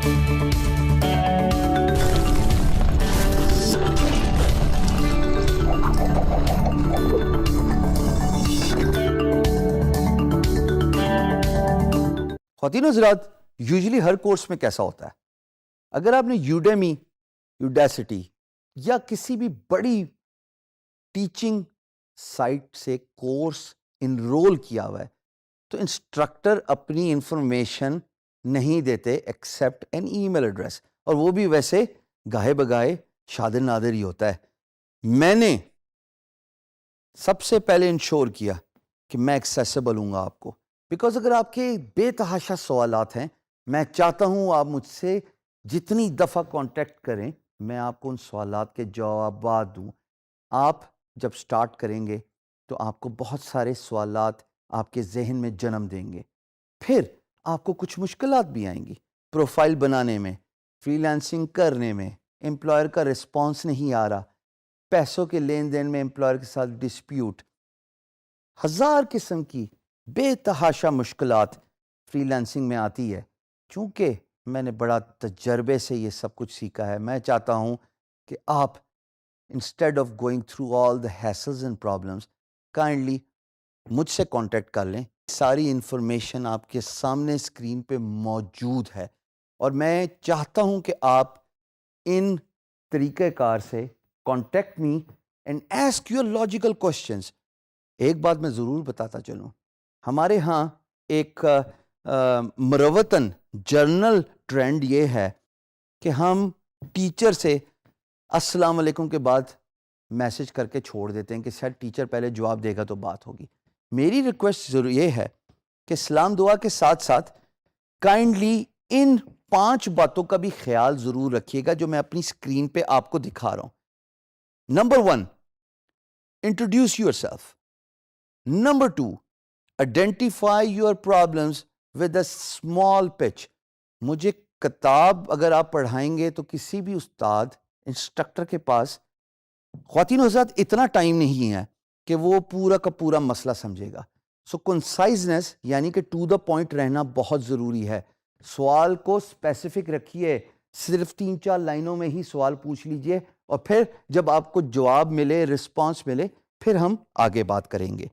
خواتین حضرات، یوزلی ہر کورس میں کیسا ہوتا ہے؟ اگر آپ نے یوڈیمی، یوڈیسٹی یا کسی بھی بڑی ٹیچنگ سائٹ سے کورس انرول کیا ہوا ہے تو انسٹرکٹر اپنی انفارمیشن نہیں دیتے ایکسیپٹ این ای میل ایڈریس، اور وہ بھی ویسے گاہے بگاہے شادر نادر ہی ہوتا ہے. میں نے سب سے پہلے انشور کیا کہ میں ایکسیسیبل ہوں گا آپ کو، بیکاز اگر آپ کے بے تحاشا سوالات ہیں، میں چاہتا ہوں آپ مجھ سے جتنی دفعہ کانٹیکٹ کریں میں آپ کو ان سوالات کے جوابات دوں. آپ جب سٹارٹ کریں گے تو آپ کو بہت سارے سوالات آپ کے ذہن میں جنم دیں گے، پھر آپ کو کچھ مشکلات بھی آئیں گی پروفائل بنانے میں، فری لانسنگ کرنے میں، امپلائر کا رسپانس نہیں آ رہا، پیسوں کے لین دین میں امپلائر کے ساتھ ڈسپیوٹ، ہزار قسم کی بے تحاشا مشکلات فری لانسنگ میں آتی ہے. چونکہ میں نے بڑا تجربے سے یہ سب کچھ سیکھا ہے، میں چاہتا ہوں کہ آپ instead of going through all the hassles and problems kindly مجھ سے کانٹیکٹ کر لیں. ساری انفارمیشن آپ کے سامنے اسکرین پہ موجود ہے، اور میں چاہتا ہوں کہ آپ ان طریقہ کار سے contact me and ask your logical questions. ایک بات میں ضرور بتاتا چلوں، ہمارے ہاں ایک مروتاً جرنل ٹرینڈ یہ ہے کہ ہم ٹیچر سے السلام علیکم کے بعد میسج کر کے چھوڑ دیتے ہیں کہ شاید ٹیچر پہلے جواب دے گا تو بات ہوگی. میری ریکویسٹ ضرور یہ ہے کہ سلام دعا کے ساتھ ساتھ کائنڈلی ان 5 باتوں کا بھی خیال ضرور رکھیے گا جو میں اپنی اسکرین پہ آپ کو دکھا رہا ہوں. Number 1، introduce your self. Number 2، identify your problems with a small pitch. مجھے کتاب اگر آپ پڑھائیں گے تو کسی بھی استاد انسٹرکٹر کے پاس خواتین و حضرات اتنا ٹائم نہیں ہے کہ وہ پورا کا پورا مسئلہ سمجھے گا. سو کنسائزنس یعنی کہ ٹو دا پوائنٹ رہنا بہت ضروری ہے. سوال کو اسپیسیفک رکھیے، صرف 3-4 لائنوں میں ہی سوال پوچھ لیجئے، اور پھر جب آپ کو جواب ملے، رسپانس ملے، پھر ہم آگے بات کریں گے.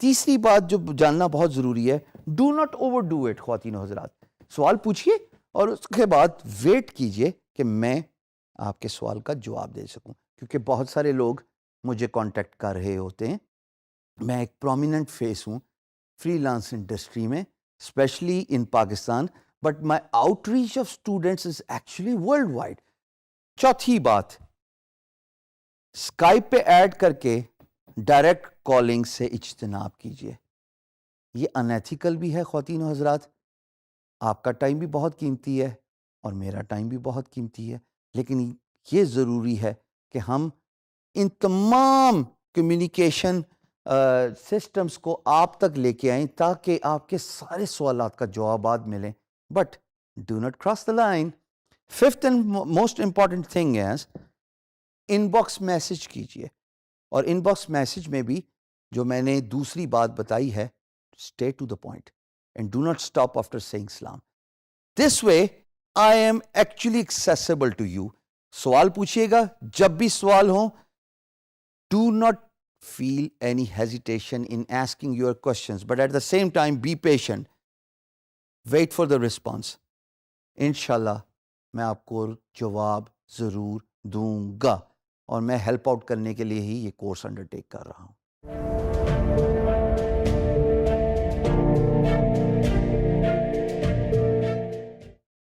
تیسری بات جو جاننا بہت ضروری ہے، do not over do it. خواتین و حضرات، سوال پوچھیے اور اس کے بعد ویٹ کیجئے کہ میں آپ کے سوال کا جواب دے سکوں، کیونکہ بہت سارے لوگ مجھے کانٹیکٹ کر رہے ہوتے ہیں. میں ایک پرومیننٹ فیس ہوں فری لانس انڈسٹری میں، especially in Pakistan, but my outreach of students is actually worldwide. چوتھی بات، اسکائپ پہ ایڈ کر کے ڈائریکٹ کالنگ سے اجتناب کیجیے. یہ انیتھیکل بھی ہے خواتین و حضرات. آپ کا ٹائم بھی بہت قیمتی ہے اور میرا ٹائم بھی بہت قیمتی ہے، لیکن یہ ضروری ہے کہ ہم ان تمام کمیونیکیشن سسٹمز کو آپ تک لے کے آئیں تاکہ آپ کے سارے سوالات کا جوابات ملیں. But do not cross the line. Fifth and most important thing is in box message کیجیے، اور ان باکس میسج میں بھی جو میں نے دوسری بات بتائی ہے، stay to the point and do not stop after seeing سلام. This way I am actually accessible to you. سوال پوچھیے گا، جب بھی سوال ہوں، do not feel any hesitation in asking your questions, but at the same time be patient, wait for the response. انشاءاللہ میں آپ کو جواب ضرور دوں گا، اور میں ہیلپ آؤٹ کرنے کے لیے ہی یہ کورس انڈرٹیک کر رہا ہوں.